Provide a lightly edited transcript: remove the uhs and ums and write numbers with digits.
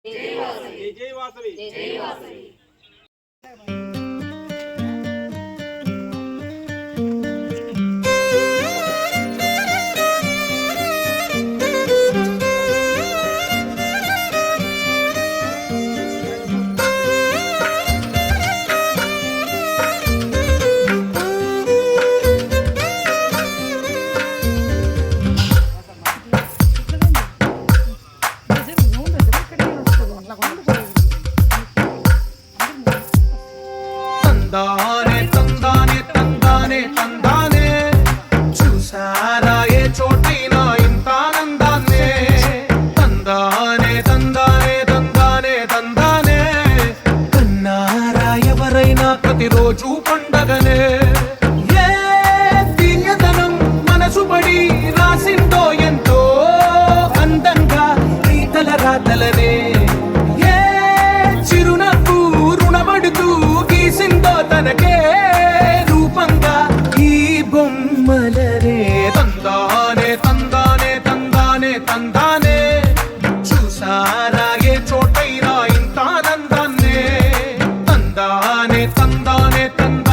జై జై వాసవి జై వాసవి తందానే తందానే తందానే తందానే చూసారా ఏ చోటైనా ఇంత ఆనందాన్నే తందానే తందానే తందానే తందానే కన్నారా ఎవరైనా ప్రతిరోజు పండగనే ఏ తీయదనం మనసు పడి రాసిందో ఎంతో అందంగా ఈ తల రాతలనే ఏ చిరునవ్వు రుణపడుతూ గీసిందో తనకే రూపంగా ఈ బొమ్మలనే తందానే తందానే తందానే తందానే చూసారా ఏ చోటైనా ఇంత ఆనందాన్నే తందానే తందానే తందానే